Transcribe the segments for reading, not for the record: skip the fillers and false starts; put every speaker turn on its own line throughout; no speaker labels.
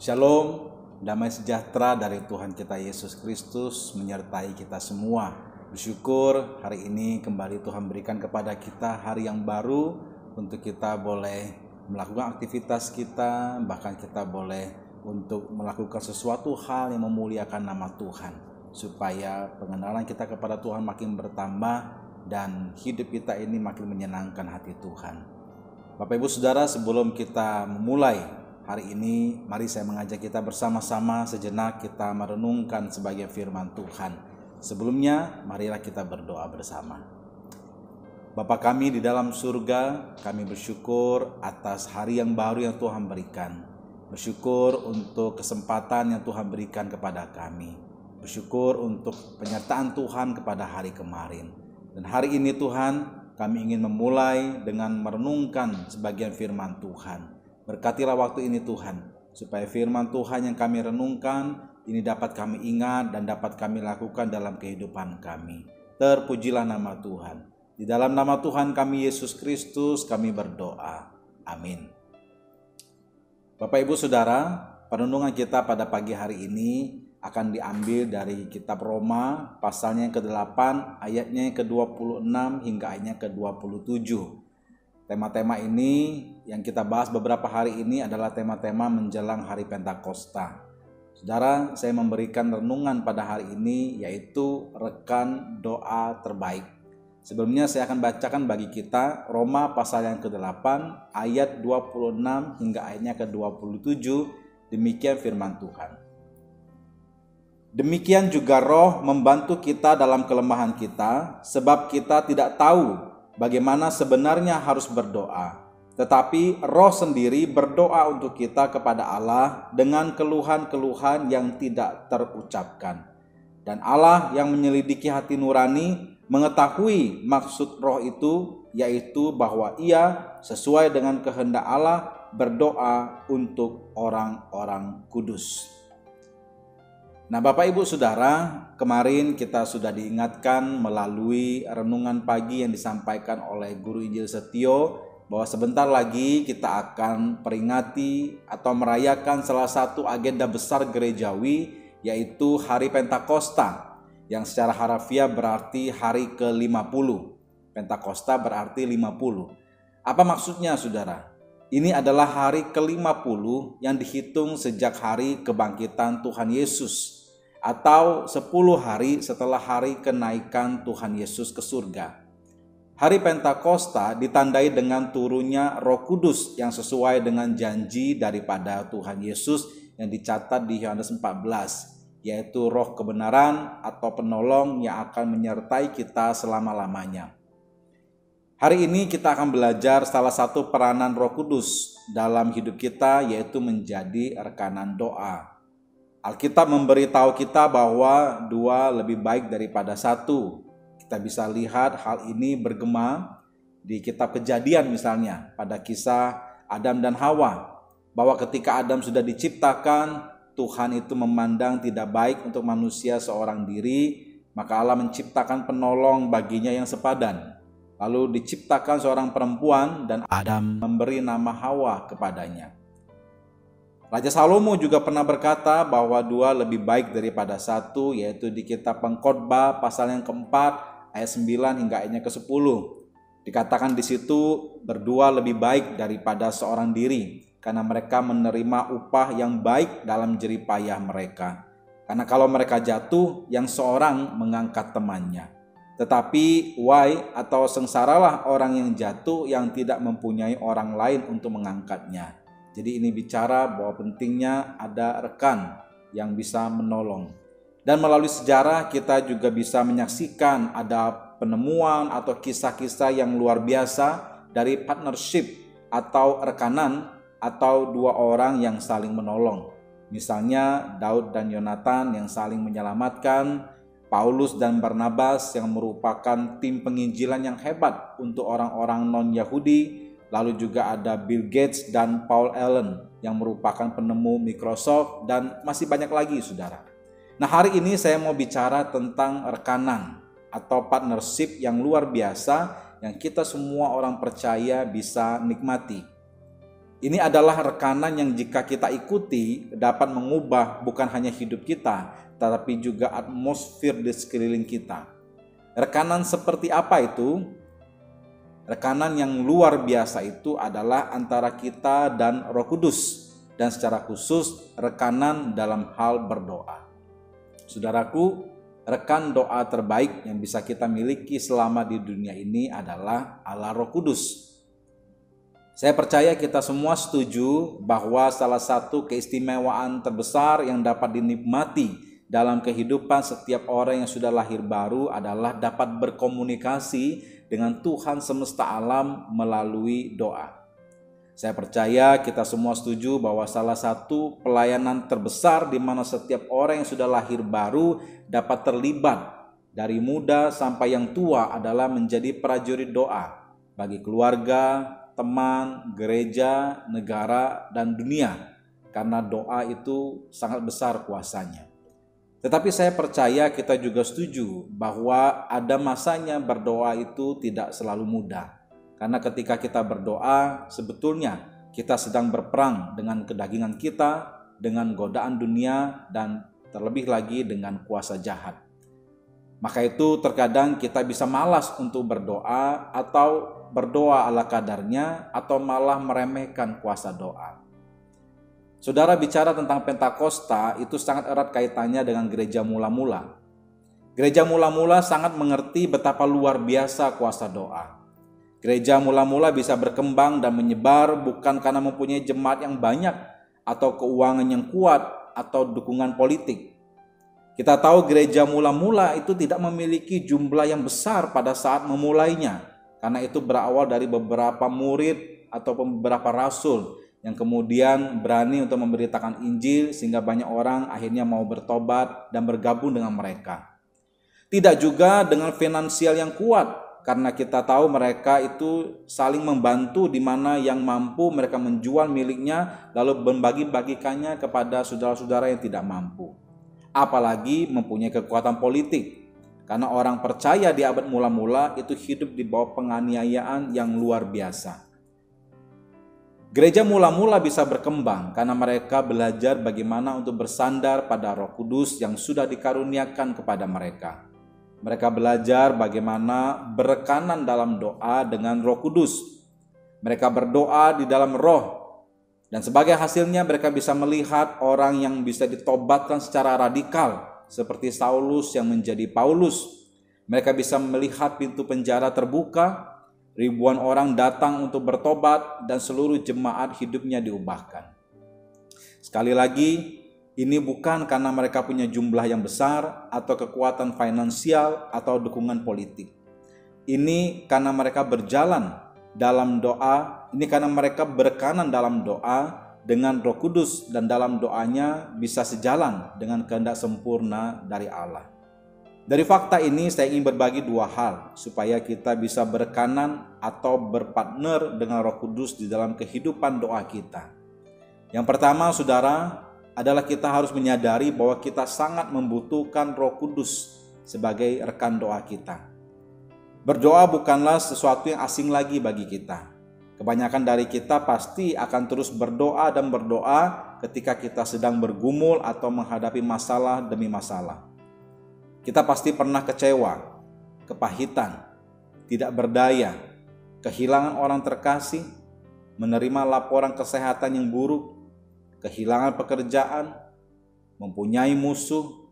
Shalom, damai sejahtera dari Tuhan kita Yesus Kristus menyertai kita semua. Bersyukur hari ini kembali Tuhan berikan kepada kita hari yang baru untuk kita boleh melakukan aktivitas kita, bahkan kita boleh untuk melakukan sesuatu hal yang memuliakan nama Tuhan, supaya pengenalan kita kepada Tuhan makin bertambah dan hidup kita ini makin menyenangkan hati Tuhan. Bapak Ibu Saudara, sebelum kita memulai hari ini, mari saya mengajak kita bersama-sama sejenak kita merenungkan sebagai firman Tuhan. Sebelumnya, marilah kita berdoa bersama. Bapa kami di dalam surga, kami bersyukur atas hari yang baru yang Tuhan berikan. Bersyukur untuk kesempatan yang Tuhan berikan kepada kami. Bersyukur untuk penyertaan Tuhan kepada hari kemarin. Dan hari ini Tuhan, kami ingin memulai dengan merenungkan sebagian firman Tuhan. Berkatilah waktu ini Tuhan, supaya firman Tuhan yang kami renungkan ini dapat kami ingat dan dapat kami lakukan dalam kehidupan kami. Terpujilah nama Tuhan. Di dalam nama Tuhan kami Yesus Kristus kami berdoa. Amin. Bapak Ibu Saudara, perenungan kita pada pagi hari ini akan diambil dari kitab Roma pasalnya yang ke-8 ayatnya yang ke-26 hingga ayatnya ke-27. Tema-tema ini yang kita bahas beberapa hari ini adalah tema-tema menjelang hari Pentakosta. Saudara, saya memberikan renungan pada hari ini yaitu rekan doa terbaik. Sebelumnya saya akan bacakan bagi kita Roma pasal yang ke-8 ayat 26 hingga ayatnya ke-27. Demikian firman Tuhan. Demikian juga Roh membantu kita dalam kelemahan kita, sebab kita tidak tahu bagaimana sebenarnya harus berdoa. Tetapi Roh sendiri berdoa untuk kita kepada Allah dengan keluhan-keluhan yang tidak terucapkan. Dan Allah yang menyelidiki hati nurani mengetahui maksud Roh itu, yaitu bahwa Ia sesuai dengan kehendak Allah berdoa untuk orang-orang kudus. Nah Bapak Ibu Saudara, kemarin kita sudah diingatkan melalui renungan pagi yang disampaikan oleh Guru Injil Setio bahwa sebentar lagi kita akan peringati atau merayakan salah satu agenda besar gerejawi, yaitu Hari Pentakosta, yang secara harafiah berarti hari ke-50. Pentakosta berarti 50. Apa maksudnya Saudara? Ini adalah hari ke-50 yang dihitung sejak hari kebangkitan Tuhan Yesus, atau 10 hari setelah hari kenaikan Tuhan Yesus ke surga. Hari Pentakosta ditandai dengan turunnya Roh Kudus yang sesuai dengan janji daripada Tuhan Yesus yang dicatat di Yohanes 14, yaitu roh kebenaran atau penolong yang akan menyertai kita selama-lamanya. Hari ini kita akan belajar salah satu peranan Roh Kudus dalam hidup kita, yaitu menjadi rekanan doa. Alkitab memberitahu kita bahwa 2 lebih baik daripada 1. Kita bisa lihat hal ini bergema di kitab Kejadian misalnya, pada kisah Adam dan Hawa, bahwa ketika Adam sudah diciptakan, Tuhan itu memandang tidak baik untuk manusia seorang diri, maka Allah menciptakan penolong baginya yang sepadan. Lalu diciptakan seorang perempuan dan Adam memberi nama Hawa kepadanya. Raja Salomo juga pernah berkata bahwa 2 lebih baik daripada 1, yaitu di kitab Pengkhotbah pasal yang keempat ayat 9 hingga ayatnya ke-10. Dikatakan di situ berdua lebih baik daripada seorang diri, karena mereka menerima upah yang baik dalam jerih payah mereka. Karena kalau mereka jatuh, yang seorang mengangkat temannya. Tetapi atau sengsaralah orang yang jatuh yang tidak mempunyai orang lain untuk mengangkatnya. Jadi ini bicara bahwa pentingnya ada rekan yang bisa menolong. Dan melalui sejarah kita juga bisa menyaksikan ada penemuan atau kisah-kisah yang luar biasa dari partnership atau rekanan atau 2 orang yang saling menolong. Misalnya Daud dan Yonatan yang saling menyelamatkan, Paulus dan Barnabas yang merupakan tim penginjilan yang hebat untuk orang-orang non-Yahudi. Lalu juga ada Bill Gates dan Paul Allen yang merupakan penemu Microsoft, dan masih banyak lagi Saudara. Nah hari ini saya mau bicara tentang rekanan atau partnership yang luar biasa yang kita semua orang percaya bisa nikmati. Ini adalah rekanan yang jika kita ikuti dapat mengubah bukan hanya hidup kita, tetapi juga atmosfer di sekeliling kita. Rekanan seperti apa itu? Rekanan yang luar biasa itu adalah antara kita dan Roh Kudus, dan secara khusus rekanan dalam hal berdoa. Saudaraku, rekan doa terbaik yang bisa kita miliki selama di dunia ini adalah Allah Roh Kudus. Saya percaya kita semua setuju bahwa salah satu keistimewaan terbesar yang dapat dinikmati dalam kehidupan setiap orang yang sudah lahir baru adalah dapat berkomunikasi dengan Tuhan semesta alam melalui doa. Saya percaya kita semua setuju bahwa salah satu pelayanan terbesar di mana setiap orang yang sudah lahir baru dapat terlibat dari muda sampai yang tua adalah menjadi prajurit doa bagi keluarga, teman, gereja, negara, dan dunia, karena doa itu sangat besar kuasanya. Tetapi saya percaya kita juga setuju bahwa ada masanya berdoa itu tidak selalu mudah, karena ketika kita berdoa sebetulnya kita sedang berperang dengan kedagingan kita, dengan godaan dunia, dan terlebih lagi dengan kuasa jahat. Maka itu terkadang kita bisa malas untuk berdoa atau berdoa ala kadarnya atau malah meremehkan kuasa doa. Saudara, bicara tentang Pentakosta itu sangat erat kaitannya dengan gereja mula-mula. Gereja mula-mula sangat mengerti betapa luar biasa kuasa doa. Gereja mula-mula bisa berkembang dan menyebar bukan karena mempunyai jemaat yang banyak atau keuangan yang kuat atau dukungan politik. Kita tahu gereja mula-mula itu tidak memiliki jumlah yang besar pada saat memulainya, karena itu berawal dari beberapa murid atau beberapa rasul yang kemudian berani untuk memberitakan Injil sehingga banyak orang akhirnya mau bertobat dan bergabung dengan mereka. Tidak juga dengan finansial yang kuat, karena kita tahu mereka itu saling membantu di mana yang mampu mereka menjual miliknya lalu membagi-bagikannya kepada saudara-saudara yang tidak mampu. Apalagi mempunyai kekuatan politik. Karena orang percaya di abad mula-mula itu hidup di bawah penganiayaan yang luar biasa. Gereja mula-mula bisa berkembang karena mereka belajar bagaimana untuk bersandar pada Roh Kudus yang sudah dikaruniakan kepada mereka. Mereka belajar bagaimana berekanan dalam doa dengan Roh Kudus. Mereka berdoa di dalam Roh. Dan sebagai hasilnya mereka bisa melihat orang yang bisa ditobatkan secara radikal, seperti Saulus yang menjadi Paulus. Mereka bisa melihat pintu penjara terbuka, ribuan orang datang untuk bertobat, dan seluruh jemaat hidupnya diubahkan. Sekali lagi, ini bukan karena mereka punya jumlah yang besar atau kekuatan finansial atau dukungan politik. Ini karena mereka berjalan dalam doa, ini karena mereka berekanan dalam doa dengan Roh Kudus dan dalam doanya bisa sejalan dengan kehendak sempurna dari Allah. Dari fakta ini saya ingin berbagi dua hal supaya kita bisa berekanan atau berpartner dengan Roh Kudus di dalam kehidupan doa kita. Yang pertama, saudara, adalah kita harus menyadari bahwa kita sangat membutuhkan Roh Kudus sebagai rekan doa kita. Berdoa bukanlah sesuatu yang asing lagi bagi kita. Kebanyakan dari kita pasti akan terus berdoa dan berdoa ketika kita sedang bergumul atau menghadapi masalah demi masalah. Kita pasti pernah kecewa, kepahitan, tidak berdaya, kehilangan orang terkasih, menerima laporan kesehatan yang buruk, kehilangan pekerjaan, mempunyai musuh,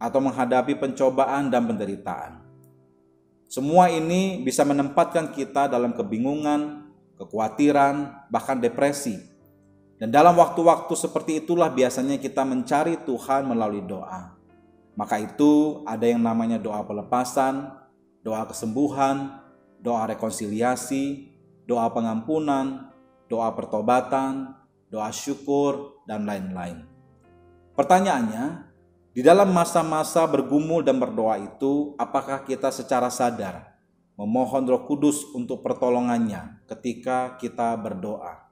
atau menghadapi pencobaan dan penderitaan. Semua ini bisa menempatkan kita dalam kebingungan, kekhawatiran, bahkan depresi. Dan dalam waktu-waktu seperti itulah biasanya kita mencari Tuhan melalui doa. Maka itu ada yang namanya doa pelepasan, doa kesembuhan, doa rekonsiliasi, doa pengampunan, doa pertobatan, doa syukur, dan lain-lain. Pertanyaannya, di dalam masa-masa bergumul dan berdoa itu, apakah kita secara sadar memohon Roh Kudus untuk pertolongannya ketika kita berdoa?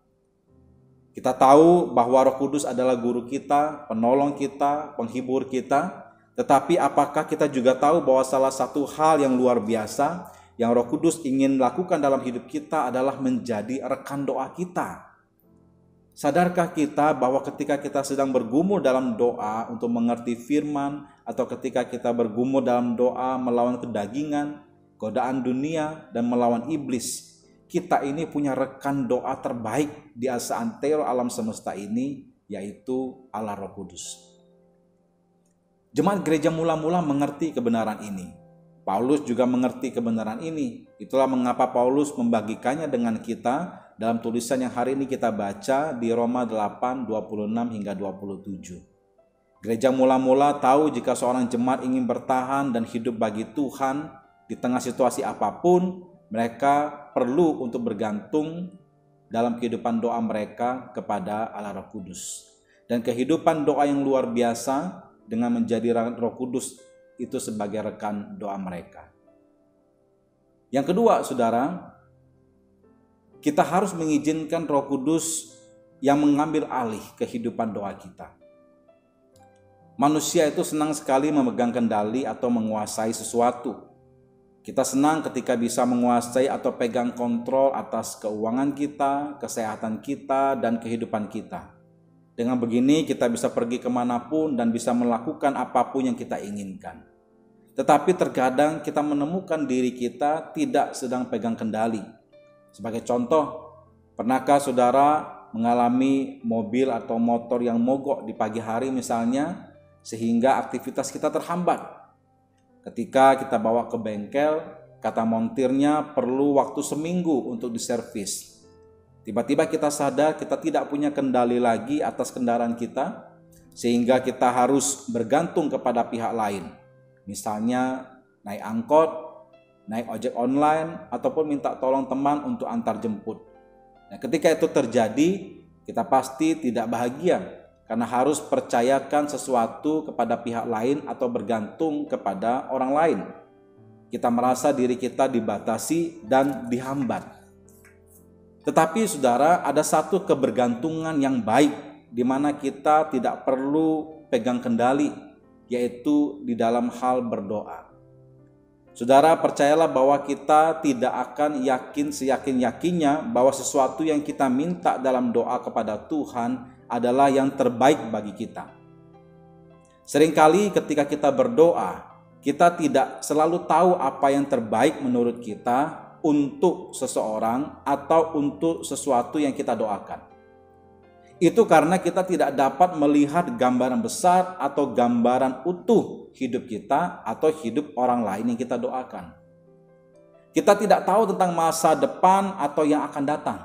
Kita tahu bahwa Roh Kudus adalah guru kita, penolong kita, penghibur kita, tetapi apakah kita juga tahu bahwa salah satu hal yang luar biasa yang Roh Kudus ingin lakukan dalam hidup kita adalah menjadi rekan doa kita? Sadarkah kita bahwa ketika kita sedang bergumul dalam doa untuk mengerti firman, atau ketika kita bergumul dalam doa melawan kedagingan, godaan dunia, dan melawan iblis, kita ini punya rekan doa terbaik di seantero alam semesta ini, yaitu Allah Roh Kudus. Jemaat gereja mula-mula mengerti kebenaran ini. Paulus juga mengerti kebenaran ini. Itulah mengapa Paulus membagikannya dengan kita dalam tulisan yang hari ini kita baca di Roma 8, 26 hingga 27. Gereja mula-mula tahu jika seorang jemaat ingin bertahan dan hidup bagi Tuhan di tengah situasi apapun, mereka perlu untuk bergantung dalam kehidupan doa mereka kepada Allah Roh Kudus. Dan kehidupan doa yang luar biasa dengan menjadi Roh Kudus itu sebagai rekan doa mereka. Yang kedua, saudara, kita harus mengizinkan Roh Kudus yang mengambil alih kehidupan doa kita. Manusia itu senang sekali memegang kendali atau menguasai sesuatu. Kita senang ketika bisa menguasai atau pegang kontrol atas keuangan kita, kesehatan kita, dan kehidupan kita. Dengan begini kita bisa pergi kemanapun dan bisa melakukan apapun yang kita inginkan. Tetapi terkadang kita menemukan diri kita tidak sedang pegang kendali. Sebagai contoh, pernahkah saudara mengalami mobil atau motor yang mogok di pagi hari misalnya, sehingga aktivitas kita terhambat? Ketika kita bawa ke bengkel, kata montirnya perlu waktu seminggu untuk diservis. Tiba-tiba kita sadar kita tidak punya kendali lagi atas kendaraan kita, sehingga kita harus bergantung kepada pihak lain. Misalnya naik angkot, naik ojek online, ataupun minta tolong teman untuk antar jemput. Nah, ketika itu terjadi, kita pasti tidak bahagia karena harus percayakan sesuatu kepada pihak lain atau bergantung kepada orang lain. Kita merasa diri kita dibatasi dan dihambat. Tetapi saudara, ada satu kebergantungan yang baik di mana kita tidak perlu pegang kendali, yaitu di dalam hal berdoa. Saudara, percayalah bahwa kita tidak akan yakin seyakin-yakinnya bahwa sesuatu yang kita minta dalam doa kepada Tuhan adalah yang terbaik bagi kita. Seringkali ketika kita berdoa, kita tidak selalu tahu apa yang terbaik menurut kita untuk seseorang atau untuk sesuatu yang kita doakan. Itu karena kita tidak dapat melihat gambaran besar atau gambaran utuh hidup kita atau hidup orang lain yang kita doakan. Kita tidak tahu tentang masa depan atau yang akan datang.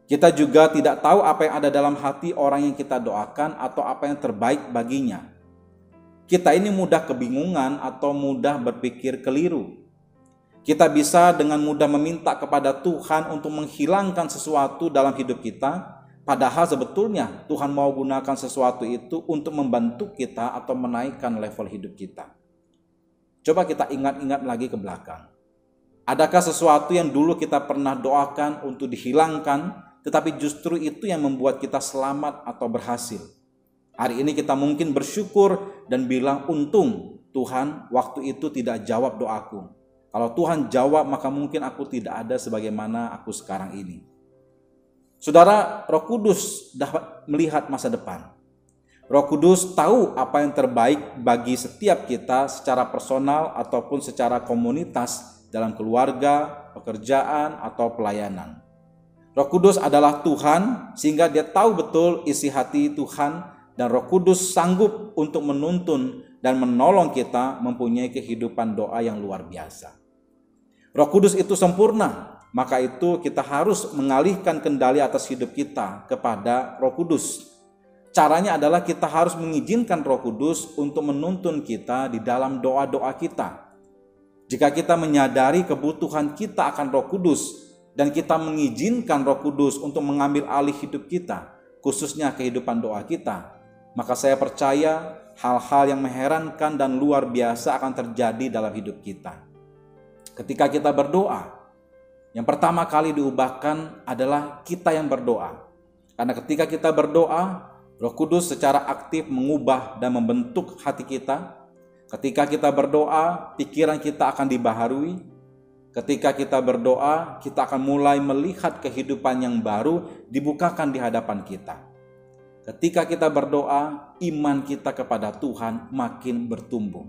Kita juga tidak tahu apa yang ada dalam hati orang yang kita doakan atau apa yang terbaik baginya. Kita ini mudah kebingungan atau mudah berpikir keliru. Kita bisa dengan mudah meminta kepada Tuhan untuk menghilangkan sesuatu dalam hidup kita, padahal sebetulnya Tuhan mau gunakan sesuatu itu untuk membantu kita atau menaikkan level hidup kita. Coba kita ingat-ingat lagi ke belakang. Adakah sesuatu yang dulu kita pernah doakan untuk dihilangkan, tetapi justru itu yang membuat kita selamat atau berhasil? Hari ini kita mungkin bersyukur dan bilang, untung Tuhan waktu itu tidak jawab doaku. Kalau Tuhan jawab, maka mungkin aku tidak ada sebagaimana aku sekarang ini. Saudara, Roh Kudus dapat melihat masa depan. Roh Kudus tahu apa yang terbaik bagi setiap kita secara personal ataupun secara komunitas dalam keluarga, pekerjaan, atau pelayanan. Roh Kudus adalah Tuhan sehingga Dia tahu betul isi hati Tuhan, dan Roh Kudus sanggup untuk menuntun dan menolong kita mempunyai kehidupan doa yang luar biasa. Roh Kudus itu sempurna, maka itu kita harus mengalihkan kendali atas hidup kita kepada Roh Kudus. Caranya adalah kita harus mengizinkan Roh Kudus untuk menuntun kita di dalam doa-doa kita. Jika kita menyadari kebutuhan kita akan Roh Kudus dan kita mengizinkan Roh Kudus untuk mengambil alih hidup kita, khususnya kehidupan doa kita, maka saya percaya hal-hal yang mengherankan dan luar biasa akan terjadi dalam hidup kita. Ketika kita berdoa, yang pertama kali diubahkan adalah kita yang berdoa. Karena ketika kita berdoa, Roh Kudus secara aktif mengubah dan membentuk hati kita. Ketika kita berdoa, pikiran kita akan dibaharui. Ketika kita berdoa, kita akan mulai melihat kehidupan yang baru dibukakan di hadapan kita. Ketika kita berdoa, iman kita kepada Tuhan makin bertumbuh.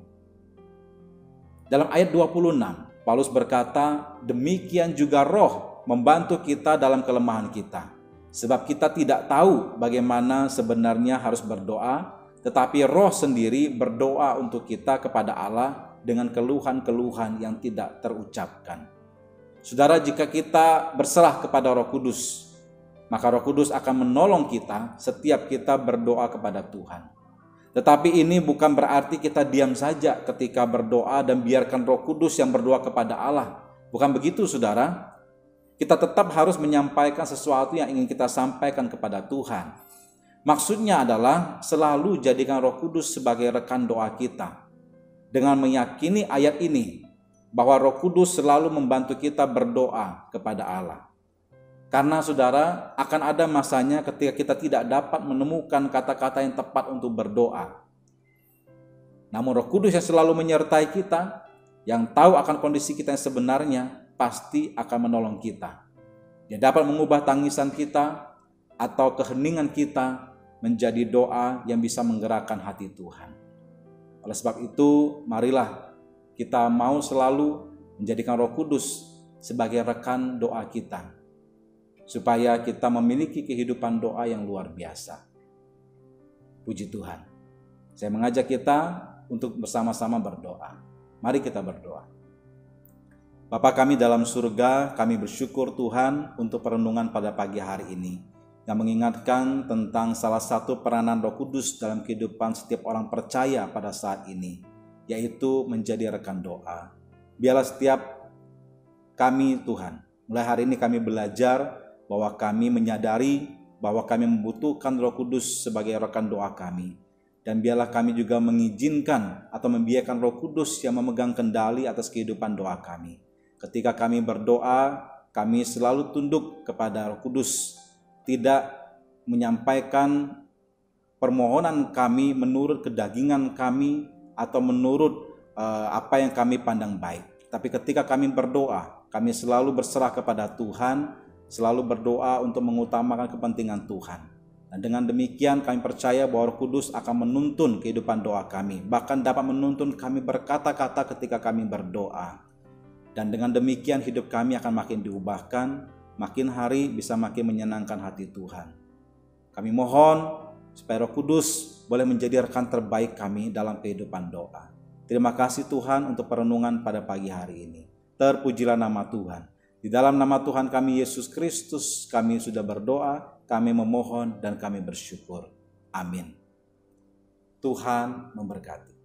Dalam ayat 26, Paulus berkata, demikian juga Roh membantu kita dalam kelemahan kita. Sebab kita tidak tahu bagaimana sebenarnya harus berdoa, tetapi Roh sendiri berdoa untuk kita kepada Allah dengan keluhan-keluhan yang tidak terucapkan. Saudara, jika kita berserah kepada Roh Kudus, maka Roh Kudus akan menolong kita setiap kita berdoa kepada Tuhan. Tetapi ini bukan berarti kita diam saja ketika berdoa dan biarkan Roh Kudus yang berdoa kepada Allah. Bukan begitu, saudara. Kita tetap harus menyampaikan sesuatu yang ingin kita sampaikan kepada Tuhan. Maksudnya adalah selalu jadikan Roh Kudus sebagai rekan doa kita. Dengan meyakini ayat ini, bahwa Roh Kudus selalu membantu kita berdoa kepada Allah. Karena saudara, akan ada masanya ketika kita tidak dapat menemukan kata-kata yang tepat untuk berdoa. Namun Roh Kudus yang selalu menyertai kita, yang tahu akan kondisi kita yang sebenarnya, pasti akan menolong kita. Dia dapat mengubah tangisan kita atau keheningan kita menjadi doa yang bisa menggerakkan hati Tuhan. Oleh sebab itu, marilah kita mau selalu menjadikan Roh Kudus sebagai rekan doa kita, supaya kita memiliki kehidupan doa yang luar biasa. Puji Tuhan. Saya mengajak kita untuk bersama-sama berdoa. Mari kita berdoa. Bapa kami dalam surga, kami bersyukur Tuhan untuk perenungan pada pagi hari ini, yang mengingatkan tentang salah satu peranan Roh Kudus dalam kehidupan setiap orang percaya pada saat ini, yaitu menjadi rekan doa. Biarlah setiap kami Tuhan, mulai hari ini kami belajar bahwa kami menyadari bahwa kami membutuhkan Roh Kudus sebagai rekan doa kami. Dan biarlah kami juga mengizinkan atau membiarkan Roh Kudus yang memegang kendali atas kehidupan doa kami. Ketika kami berdoa, kami selalu tunduk kepada Roh Kudus, tidak menyampaikan permohonan kami menurut kedagingan kami atau menurut apa yang kami pandang baik. Tapi ketika kami berdoa, kami selalu berserah kepada Tuhan, selalu berdoa untuk mengutamakan kepentingan Tuhan. Dan dengan demikian kami percaya bahwa Roh Kudus akan menuntun kehidupan doa kami, bahkan dapat menuntun kami berkata-kata ketika kami berdoa. Dan dengan demikian hidup kami akan makin diubahkan, makin hari bisa makin menyenangkan hati Tuhan. Kami mohon supaya Roh Kudus boleh menjadi rekan terbaik kami dalam kehidupan doa. Terima kasih Tuhan untuk perenungan pada pagi hari ini. Terpujilah nama Tuhan. Di dalam nama Tuhan kami Yesus Kristus, kami sudah berdoa, kami memohon dan kami bersyukur. Amin. Tuhan memberkati.